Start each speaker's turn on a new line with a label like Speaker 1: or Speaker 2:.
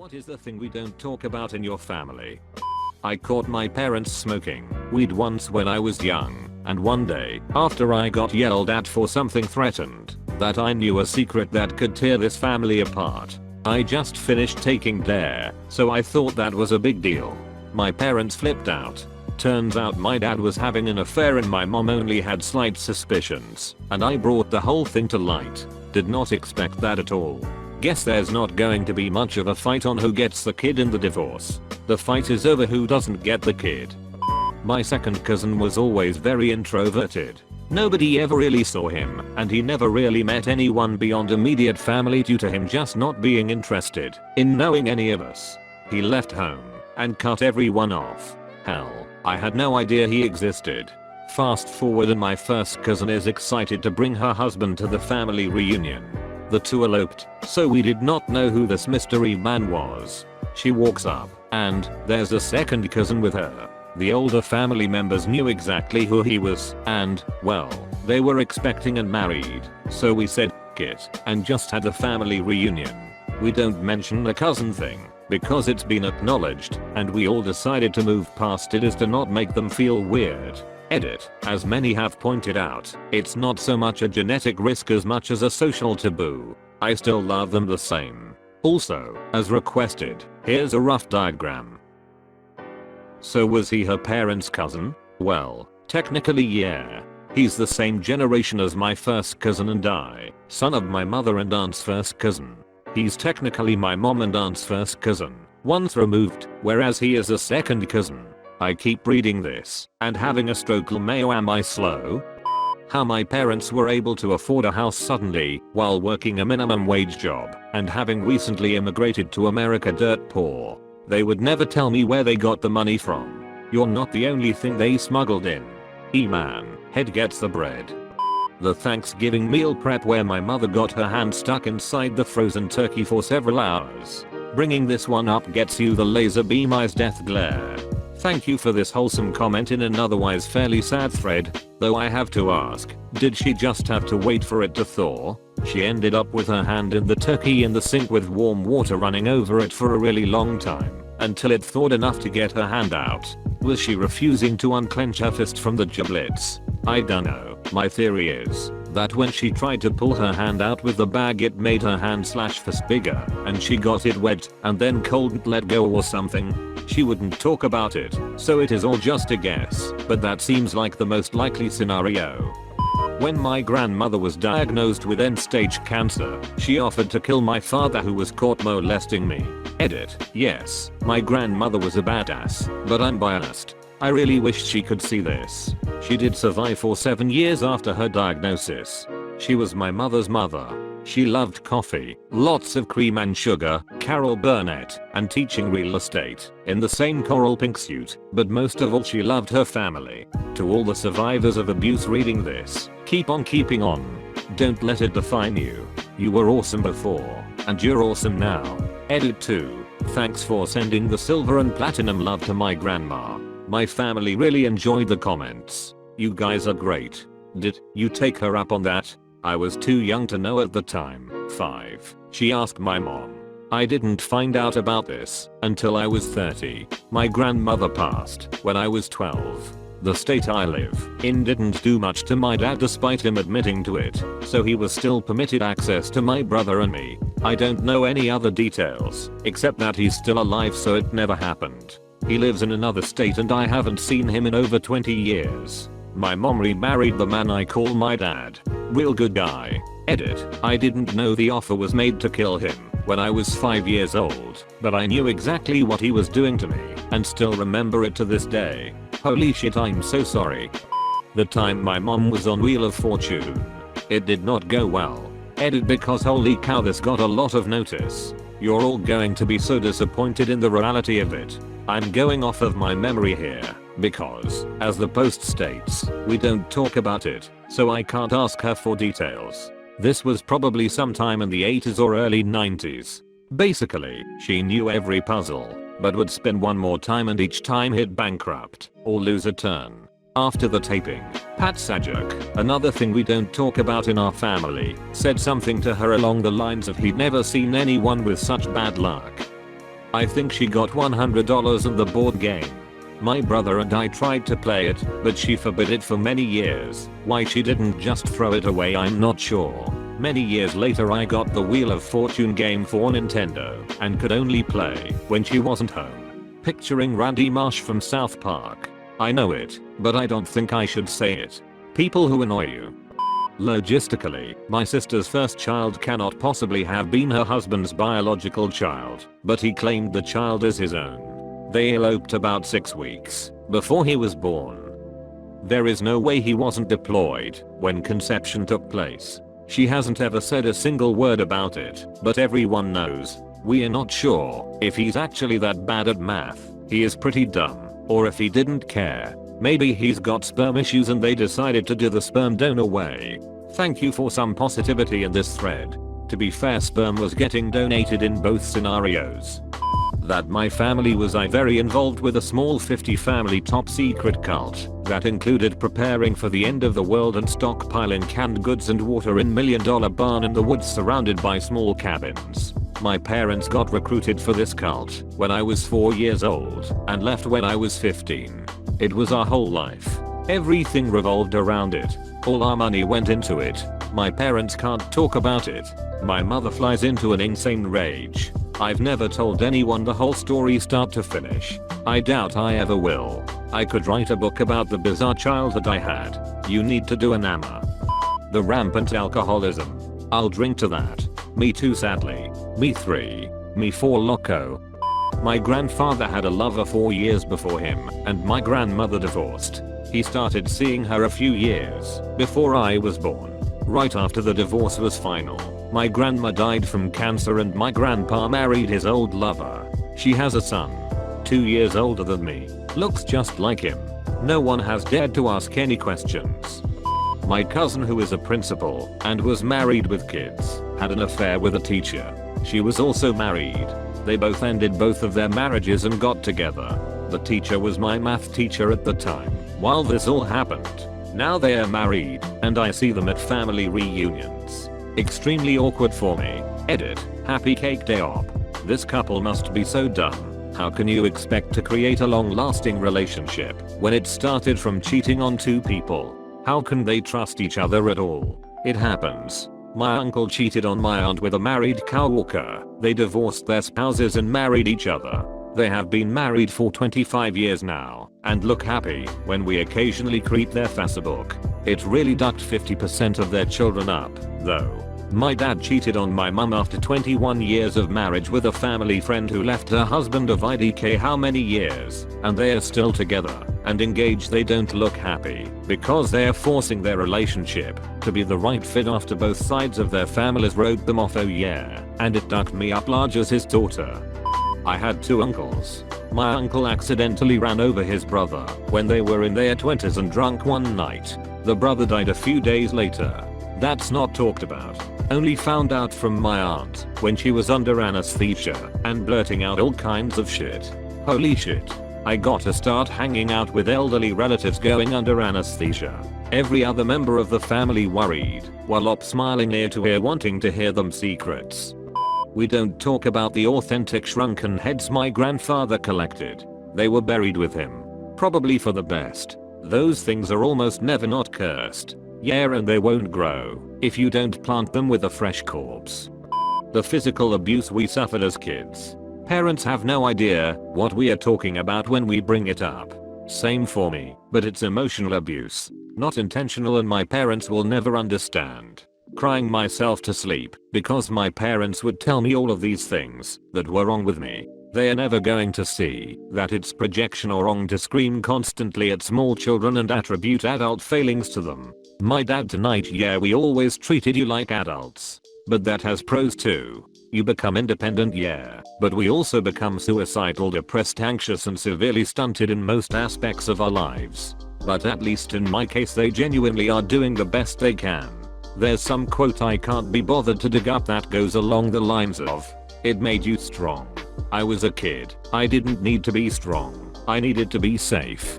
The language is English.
Speaker 1: What is the thing we don't talk about in your family? I caught my parents smoking weed once when I was young, and one day, after I got yelled at for something threatened, that I knew a secret that could tear this family apart. I just finished taking Dare, so I thought that was a big deal. My parents flipped out. Turns out my dad was having an affair and my mom only had slight suspicions, and I brought the whole thing to light. Did not expect that at all. Guess there's not going to be much of a fight on who gets the kid in the divorce. The fight is over who doesn't get the kid. My second cousin was always very introverted. Nobody ever really saw him, and he never really met anyone beyond immediate family due to him just not being interested in knowing any of us. He left home and cut everyone off. Hell, I had no idea he existed. Fast forward and my first cousin is excited to bring her husband to the family reunion. The two eloped, so we did not know who this mystery man was. She walks up, and there's a second cousin with her. The older family members knew exactly who he was, and, well, they were expecting and married, so we said "F it" and just had a family reunion. We don't mention the cousin thing, because it's been acknowledged, and we all decided to move past it as to not make them feel weird. Edit, as many have pointed out, it's not so much a genetic risk as much as a social taboo. I still love them the same. Also, as requested, here's a rough diagram. So was he her parents' cousin? Well, technically yeah. He's the same generation as my first cousin and I, son of my mother and aunt's first cousin. He's technically my mom and aunt's first cousin, once removed, whereas he is a second cousin. I keep reading this and having a stroke. Mayo, am I slow? How my parents were able to afford a house suddenly while working a minimum wage job and having recently immigrated to America dirt poor. They would never tell me where they got the money from. You're not the only thing they smuggled in. E-man, head gets the bread. The Thanksgiving meal prep where my mother got her hand stuck inside the frozen turkey for several hours. Bringing this one up gets you the laser beam eyes death glare. Thank you for this wholesome comment in an otherwise fairly sad thread, though I have to ask, did she just have to wait for it to thaw? She ended up with her hand in the turkey in the sink with warm water running over it for a really long time, until it thawed enough to get her hand out. Was she refusing to unclench her fist from the giblets? I dunno. My theory is that when she tried to pull her hand out with the bag it made her hand/fist bigger and she got it wet and then couldn't let go or something. She wouldn't talk about it, so it is all just a guess, but that seems like the most likely scenario. When my grandmother was diagnosed with end-stage cancer, she offered to kill my father who was caught molesting me. Edit, yes, my grandmother was a badass, but I'm biased. I really wished she could see this. She did survive for 7 years after her diagnosis. She was my mother's mother. She loved coffee, lots of cream and sugar, Carol Burnett, and teaching real estate, in the same coral pink suit, but most of all she loved her family. To all the survivors of abuse reading this, keep on keeping on. Don't let it define you. You were awesome before, and you're awesome now. Edit 2. Thanks for sending the silver and platinum love to my grandma. My family really enjoyed the comments. You guys are great. Did you take her up on that? I was too young to know at the time. 5. She asked my mom. I didn't find out about this until I was 30. My grandmother passed when I was 12. The state I live in didn't do much to my dad despite him admitting to it, so he was still permitted access to my brother and me. I don't know any other details, except that he's still alive so it never happened. He lives in another state and I haven't seen him in over 20 years. My mom remarried the man I call my dad. Real good guy. Edit, I didn't know the offer was made to kill him when I was 5 years old, but I knew exactly what he was doing to me and still remember it to this day. Holy shit, I'm so sorry. The time my mom was on Wheel of Fortune. It did not go well. Edit, because holy cow this got a lot of notice. You're all going to be so disappointed in the reality of it. I'm going off of my memory here, because, as the post states, we don't talk about it, so I can't ask her for details. This was probably sometime in the 80s or early 90s. Basically, she knew every puzzle, but would spin one more time and each time hit bankrupt, or lose a turn. After the taping, Pat Sajak, another thing we don't talk about in our family, said something to her along the lines of he'd never seen anyone with such bad luck. I think she got $100 on the board game. My brother and I tried to play it, but she forbid it for many years. Why she didn't just throw it away, I'm not sure. Many years later I got the Wheel of Fortune game for Nintendo and could only play when she wasn't home. Picturing Randy Marsh from South Park. I know it, but I don't think I should say it. People who annoy you. Logistically, my sister's first child cannot possibly have been her husband's biological child, but he claimed the child as his own. They eloped about 6 weeks before he was born. There is no way he wasn't deployed when conception took place. She hasn't ever said a single word about it, but everyone knows. We are not sure if he's actually that bad at math, he is pretty dumb, or if he didn't care. Maybe he's got sperm issues and they decided to do the sperm donor way. Thank you for some positivity in this thread. To be fair, sperm was getting donated in both scenarios. That my family was very involved with a small 50 family top secret cult that included preparing for the end of the world and stockpiling canned goods and water in $1 million barn in the woods surrounded by small cabins. My parents got recruited for this cult when I was 4 years old and left when I was 15. It was our whole life. Everything revolved around it. All our money went into it. My parents can't talk about it. My mother flies into an insane rage. I've never told anyone the whole story start to finish. I doubt I ever will. I could write a book about the bizarre childhood I had. You need to do an AMA. The rampant alcoholism. I'll drink to that. Me too, sadly. Me 3. Me 4, loco. My grandfather had a lover 4 years before him, and my grandmother divorced. He started seeing her a few years before I was born. Right after the divorce was final, my grandma died from cancer and my grandpa married his old lover. She has a son, 2 years older than me, looks just like him. No one has dared to ask any questions. My cousin, who is a principal and was married with kids, had an affair with a teacher. She was also married. They both ended both of their marriages and got together. The teacher was my math teacher at the time while this all happened. Now they are married and I see them at family reunions. Extremely awkward for me. Edit. Happy cake day op. This couple must be so dumb. How can you expect to create a long-lasting relationship when it started from cheating on 2 people? How can they trust each other at all? It happens. My uncle cheated on my aunt with a married coworker. They divorced their spouses and married each other. They have been married for 25 years now and look happy when we occasionally creep their Facebook. It really ducked 50% of their children up, though. My dad cheated on my mum after 21 years of marriage with a family friend who left her husband of IDK how many years, and they are still together and engaged. They don't look happy because they are forcing their relationship to be the right fit after both sides of their families wrote them off. Oh yeah, and it ducked me up large as his daughter. I had 2 uncles. My uncle accidentally ran over his brother when they were in their 20s and drunk one night. The brother died a few days later. That's not talked about. Only found out from my aunt when she was under anesthesia and blurting out all kinds of shit. Holy shit. I gotta start hanging out with elderly relatives going under anesthesia. Every other member of the family worried, while op smiling ear to ear wanting to hear them secrets. We don't talk about the authentic shrunken heads my grandfather collected. They were buried with him. Probably for the best. Those things are almost never not cursed. Yeah, and they won't grow if you don't plant them with a fresh corpse. The physical abuse we suffered as kids. Parents have no idea what we are talking about when we bring it up. Same for me, but it's emotional abuse. Not intentional, and my parents will never understand. Crying myself to sleep because my parents would tell me all of these things that were wrong with me. They are never going to see that it's projection or wrong to scream constantly at small children and attribute adult failings to them. My dad tonight, yeah, we always treated you like adults. But that has pros too. You become independent, yeah, but we also become suicidal, depressed, anxious, and severely stunted in most aspects of our lives. But at least in my case they genuinely are doing the best they can. There's some quote I can't be bothered to dig up that goes along the lines of, "It made you strong. I was a kid. I didn't need to be strong. I needed to be safe."